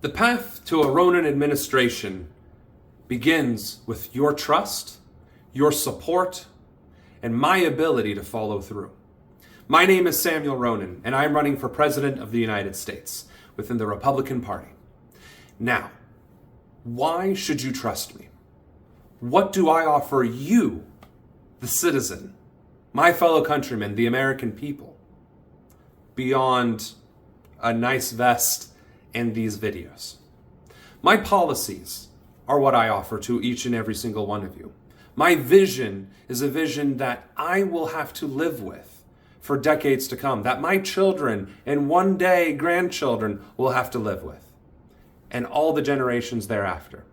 The path to a Ronan administration begins with your trust, your support, and my ability to follow through. My name is Samuel Ronan, and I'm running for President of the United States within the Republican Party. Now, why should you trust me? What do I offer you, the citizen, my fellow countrymen, the American people, beyond a nice vest and these videos? My policies are what I offer to each and every single one of you. My vision is a vision that I will have to live with for decades to come, that my children and one day grandchildren will have to live with, and all the generations thereafter.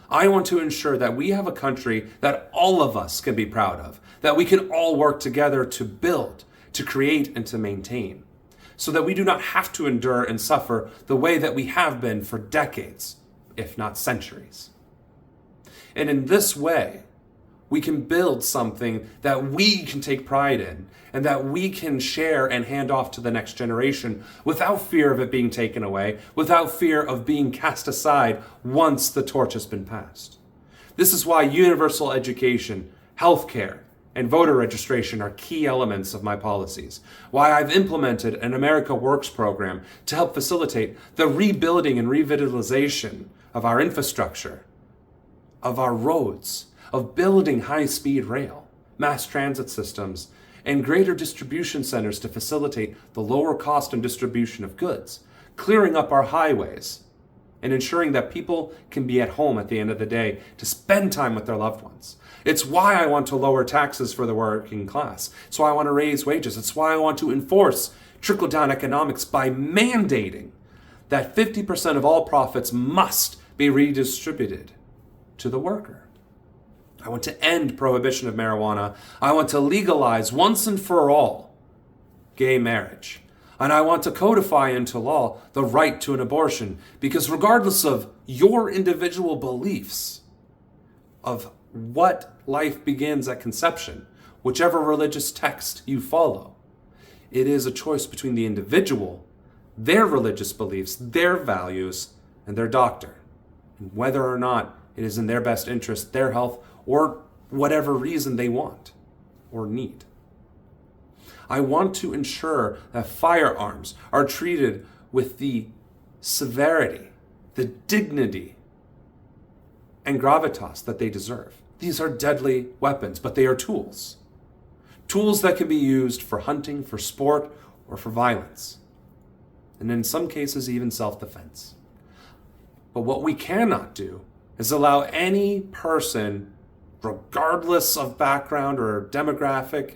I want to ensure that we have a country that all of us can be proud of, that we can all work together to build, to create, and to maintain, so that we do not have to endure and suffer the way that we have been for decades, if not centuries. And in this way, we can build something that we can take pride in and that we can share and hand off to the next generation without fear of it being taken away, without fear of being cast aside once the torch has been passed. This is why universal education, healthcare, and voter registration are key elements of my policies. Why I've implemented an America Works program to help facilitate the rebuilding and revitalization of our infrastructure, of our roads, of building high-speed rail, mass transit systems, and greater distribution centers to facilitate the lower cost and distribution of goods, clearing up our highways, and ensuring that people can be at home at the end of the day to spend time with their loved ones. It's why I want to lower taxes for the working class. It's why I want to raise wages. It's why I want to enforce trickle-down economics by mandating that 50% of all profits must be redistributed to the worker. I want to end prohibition of marijuana. I want to legalize once and for all gay marriage. And I want to codify into law the right to an abortion, because regardless of your individual beliefs of what life begins at conception, whichever religious text you follow, it is a choice between the individual, their religious beliefs, their values, and their doctor, and whether or not it is in their best interest, their health, or whatever reason they want or need. I want to ensure that firearms are treated with the severity, the dignity, and gravitas that they deserve. These are deadly weapons, but they are tools. Tools that can be used for hunting, for sport, or for violence. And in some cases, even self-defense. But what we cannot do is allow any person, regardless of background or demographic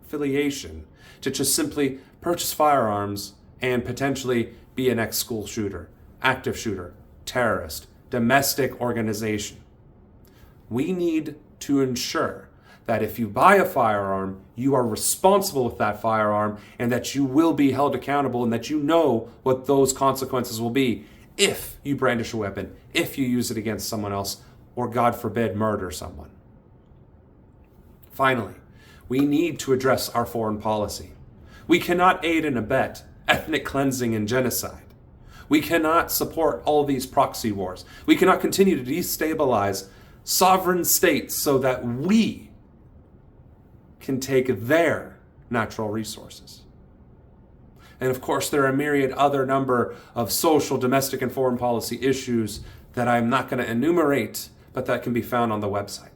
affiliation, to just simply purchase firearms and potentially be an ex-school shooter, active shooter, terrorist, domestic organization. We need to ensure that if you buy a firearm, you are responsible with that firearm and that you will be held accountable and that you know what those consequences will be if you brandish a weapon, if you use it against someone else, or God forbid, murder someone. Finally, we need to address our foreign policy. We cannot aid and abet ethnic cleansing and genocide. We cannot support all these proxy wars. We cannot continue to destabilize sovereign states so that we can take their natural resources. And of course, there are a myriad other number of social, domestic, and foreign policy issues that I'm not going to enumerate, but that can be found on the website.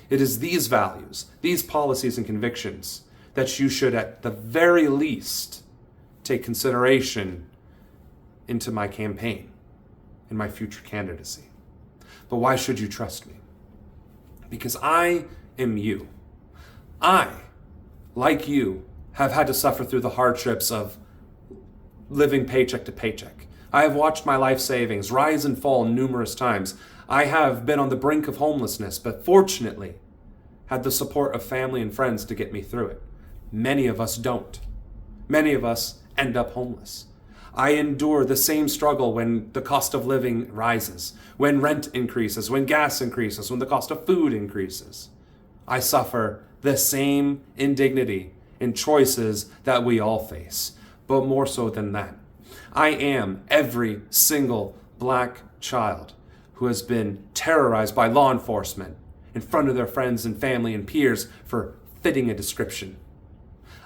It is these values, these policies and convictions that you should, at the very least, take consideration into my campaign and my future candidacy. But why should you trust me? Because I am you. I, like you, have had to suffer through the hardships of living paycheck to paycheck. I have watched my life savings rise and fall numerous times. I have been on the brink of homelessness, but fortunately had the support of family and friends to get me through it. Many of us don't. Many of us end up homeless. I endure the same struggle when the cost of living rises, when rent increases, when gas increases, when the cost of food increases. I suffer the same indignity in choices that we all face, but more so than that. I am every single black child who has been terrorized by law enforcement in front of their friends and family and peers for fitting a description.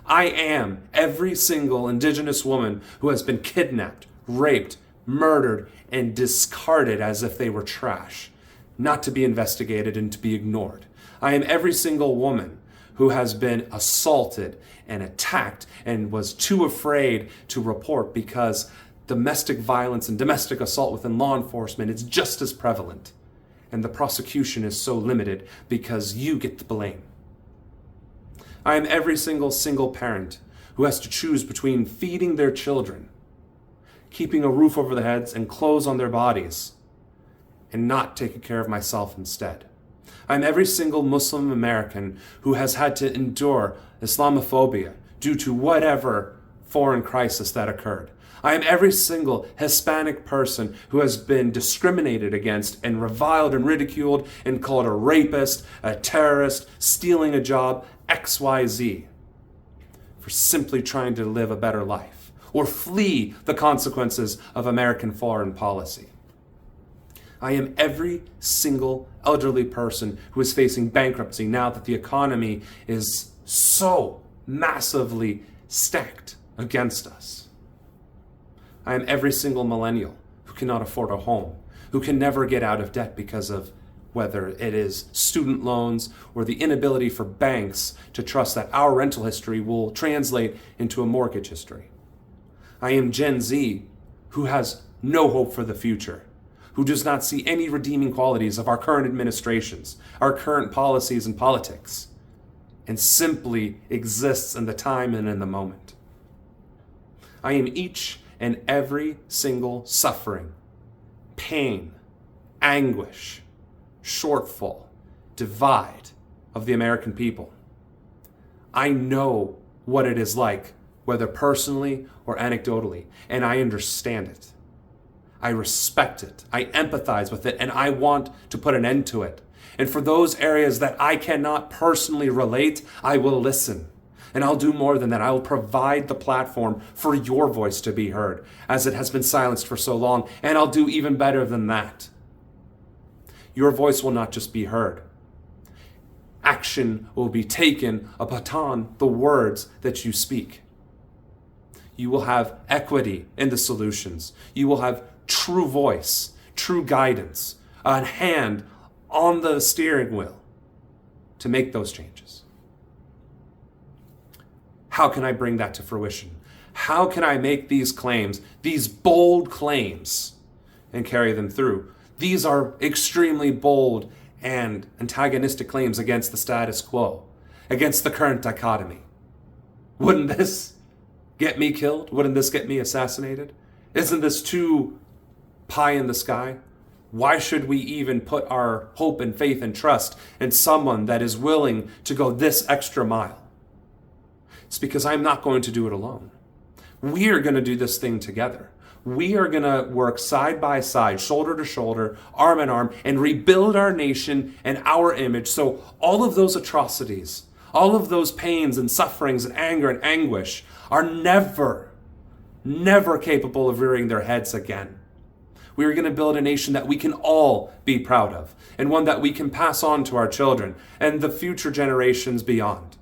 I am every single Indigenous woman who has been kidnapped, raped, murdered, and discarded as if they were trash, not to be investigated and to be ignored. I am every single woman who has been assaulted and attacked and was too afraid to report because domestic violence and domestic assault within law enforcement is just as prevalent. And the prosecution is so limited because you get the blame. I am every single parent who has to choose between feeding their children, keeping a roof over their heads and clothes on their bodies, and not taking care of myself instead. I'm every single Muslim American who has had to endure Islamophobia due to whatever foreign crisis that occurred. I am every single Hispanic person who has been discriminated against and reviled and ridiculed and called a rapist, a terrorist, stealing a job, XYZ, for simply trying to live a better life or flee the consequences of American foreign policy. I am every single elderly person who is facing bankruptcy now that the economy is so massively stacked against us. I am every single millennial who cannot afford a home, who can never get out of debt because of whether it is student loans or the inability for banks to trust that our rental history will translate into a mortgage history. I am Gen Z who has no hope for the future, who does not see any redeeming qualities of our current administrations, our current policies and politics, and simply exists in the time and in the moment. I am each and every single suffering, pain, anguish, shortfall, divide of the American people. I know what it is like, whether personally or anecdotally, and I understand it. I respect it, I empathize with it, and I want to put an end to it. And for those areas that I cannot personally relate, I will listen. And I'll do more than that. I will provide the platform for your voice to be heard, as it has been silenced for so long. And I'll do even better than that. Your voice will not just be heard. Action will be taken upon the words that you speak. You will have equity in the solutions. You will have true voice, true guidance, a hand on the steering wheel to make those changes. How can I bring that to fruition? How can I make these claims, these bold claims, and carry them through? These are extremely bold and antagonistic claims against the status quo, against the current dichotomy. Wouldn't this get me killed? Wouldn't this get me assassinated? Isn't this too pie in the sky? Why should we even put our hope and faith and trust in someone that is willing to go this extra mile? It's because I'm not going to do it alone. We are going to do this thing together. We are going to work side by side, shoulder to shoulder, arm in arm, and rebuild our nation and our image so all of those atrocities, all of those pains and sufferings and anger and anguish are never capable of rearing their heads again. We are going to build a nation that we can all be proud of, and one that we can pass on to our children and the future generations beyond.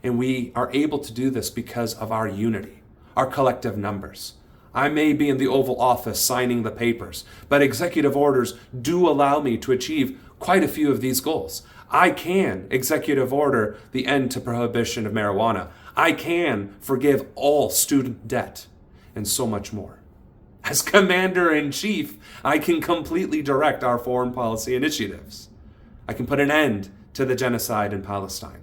And we are able to do this because of our unity, our collective numbers. I may be in the Oval Office signing the papers, but executive orders do allow me to achieve quite a few of these goals. I can executive order the end to prohibition of marijuana. I can forgive all student debt, and so much more. As Commander-in-Chief, I can completely direct our foreign policy initiatives. I can put an end to the genocide in Palestine.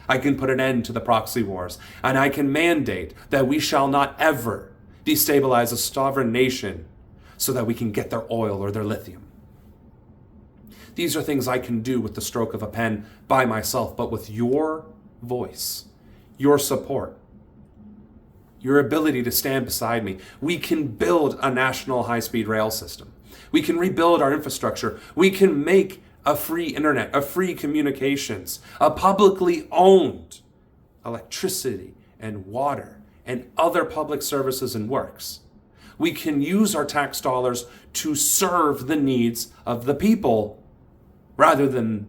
I can put an end to the proxy wars, and I can mandate that we shall not ever destabilize a sovereign nation so that we can get their oil or their lithium. These are things I can do with the stroke of a pen by myself, but with your voice, your support, your ability to stand beside me, we can build a national high-speed rail system. We can rebuild our infrastructure. We can make a free internet, a free communications, a publicly owned electricity and water and other public services and works. We can use our tax dollars to serve the needs of the people rather than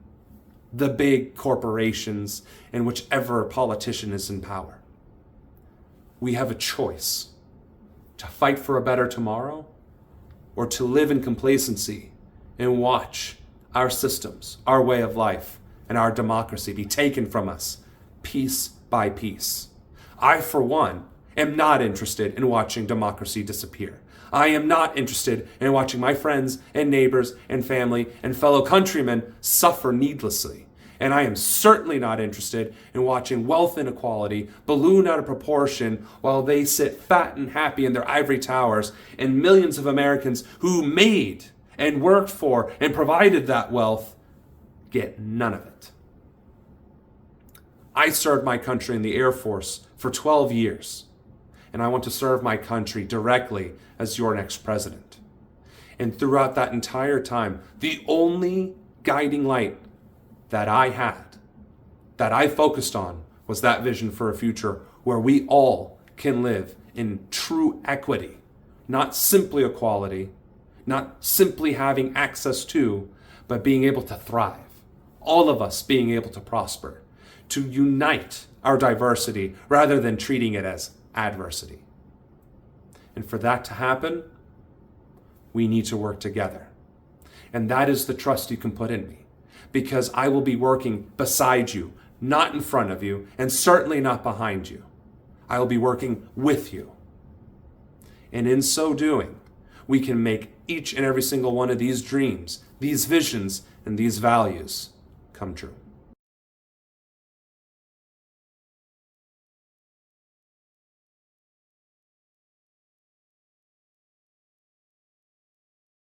the big corporations and whichever politician is in power. We have a choice to fight for a better tomorrow or to live in complacency and watch our systems, our way of life, and our democracy be taken from us piece by piece. I, for one, am not interested in watching democracy disappear. I am not interested in watching my friends and neighbors and family and fellow countrymen suffer needlessly. And I am certainly not interested in watching wealth inequality balloon out of proportion while they sit fat and happy in their ivory towers, and millions of Americans who made and worked for and provided that wealth get none of it. I served my country in the Air Force for 12 years, and I want to serve my country directly as your next president. And throughout that entire time, the only guiding light that I had, that I focused on, was that vision for a future where we all can live in true equity, not simply equality, not simply having access to, but being able to thrive. All of us being able to prosper, to unite our diversity rather than treating it as adversity. And for that to happen, we need to work together. And that is the trust you can put in me, because I will be working beside you, not in front of you, and certainly not behind you. I will be working with you. And in so doing, we can make each and every single one of these dreams, these visions, and these values come true.